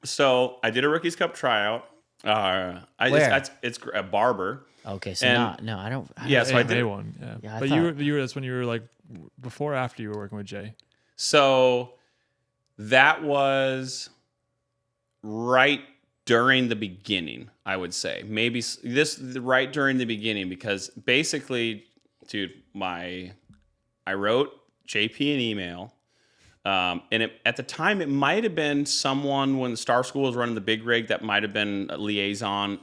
So I did a Rookies Cup tryout. Where? It's a Barber. Okay, so And no, I don't. yeah, so I did. AMA one. Yeah. Yeah, I But thought- you were that's when you were like before or after you were working with Jay. So that was right during the beginning, I would say. Maybe right during the beginning, because basically, dude, I wrote JP an email. And at the time, it might have been someone when the Star School was running the big rig that might have been a liaison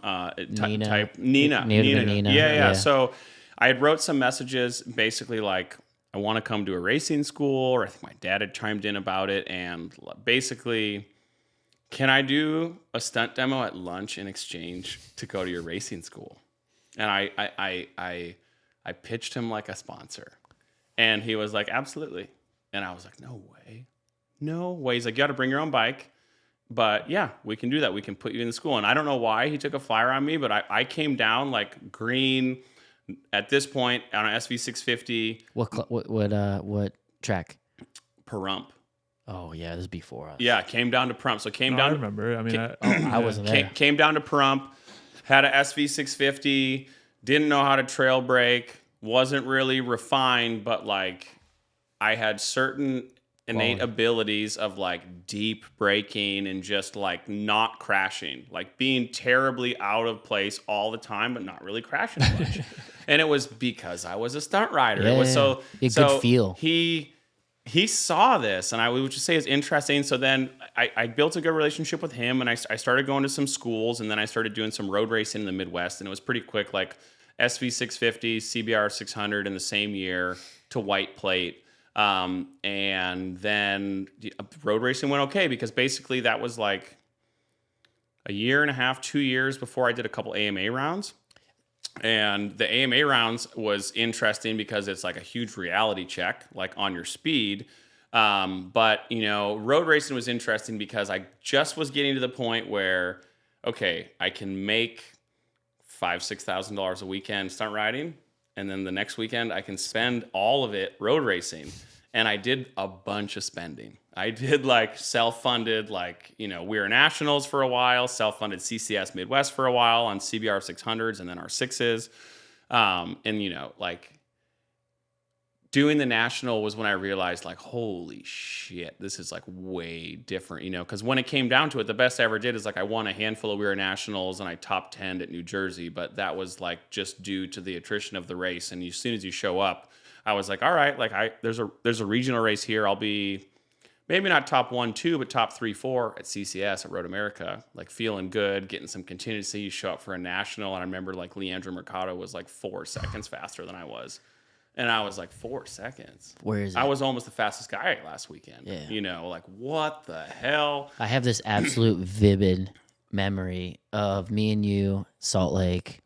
Nina. type. Nina. Nina. Yeah. So I had wrote some messages basically like, I want to come to a racing school, or I think my dad had chimed in about it. And basically, can I do a stunt demo at lunch in exchange to go to your racing school? And I pitched him like a sponsor. And he was like, absolutely. And I was like, no way. He's like, you got to bring your own bike. But yeah, we can do that. We can put you in the school. And I don't know why he took a flyer on me, but I came down like green at this point on an SV650. What track? Perump. Oh yeah, this is before us. Yeah, came down to Perump. So I remember. I mean, I wasn't there. Came down to Perump, had a SV650, didn't know how to trail brake, wasn't really refined, but like I had certain innate abilities of like deep braking and just like not crashing, like being terribly out of place all the time, but not really crashing much. And it was because I was a stunt rider. Yeah, it was so good feel. He saw this, and I would just say it's interesting. So then I built a good relationship with him, and I started going to some schools, and then I started doing some road racing in the Midwest, and it was pretty quick, like SV650, CBR 600 in the same year to white plate. And then road racing went okay, because basically that was like a year and a half, 2 years before I did a couple AMA rounds. And the AMA rounds was interesting because it's like a huge reality check, like on your speed. But road racing was interesting because I just was getting to the point where, okay, I can make $5,000-$6,000 a weekend stunt riding. And then the next weekend I can spend all of it road racing. And I did a bunch of spending. I did like self-funded, like, WERA Nationals for a while, self-funded CCS Midwest for a while on CBR 600s and then our 6s. And, like doing the national was when I realized like, holy shit, this is like way different, because when it came down to it, the best I ever did is like I won a handful of WERA Nationals and I top 10'd at New Jersey, but that was like just due to the attrition of the race. And as soon as you show up, I was like, all right, like there's a regional race here. I'll be maybe not top 1, 2, but top 3, 4 at CCS at Road America, like feeling good, getting some contingency. You show up for a national, and I remember like Leandro Mercado was like 4 seconds faster than I was. And I was like, 4 seconds? Where is it? I was almost the fastest guy last weekend. Yeah. Like what the hell? I have this absolute vivid memory of me and you, Salt Lake,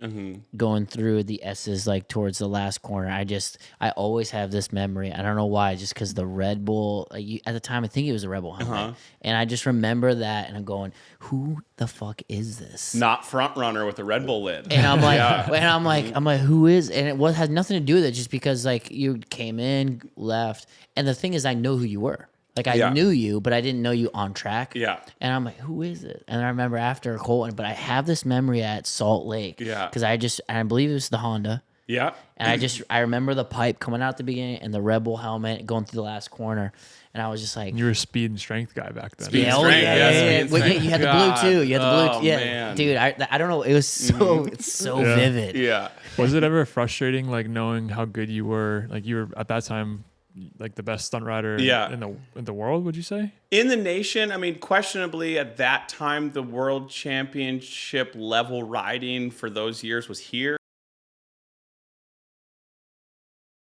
going through the S's like towards the last corner. I always have this memory. I don't know why, just because the Red Bull, at the time, I think it was a Red Bull helmet. And I just remember that, and I'm going, who the fuck is this? Not front runner with a Red Bull lid. And I'm like, I'm like, who is? And it had nothing to do with it, just because like you came in, left, and the thing is, I know who you were. Like, I knew you, but I didn't know you on track. Yeah. And I'm like, who is it? And I remember after Colton, but I have this memory at Salt Lake. Yeah. Because I believe it was the Honda. Yeah. And I remember the pipe coming out at the beginning and the Red Bull helmet going through the last corner. And I was just like, you were a speed and strength guy back then. Yeah, you had the blue too. You had the blue. Man. Dude, I don't know. It was so it's so vivid. Yeah. Was it ever frustrating, like knowing how good you were? Like you were at that time, like the best stunt rider in the world, would you say? In the nation, I mean, questionably at that time, the world championship level riding for those years was here.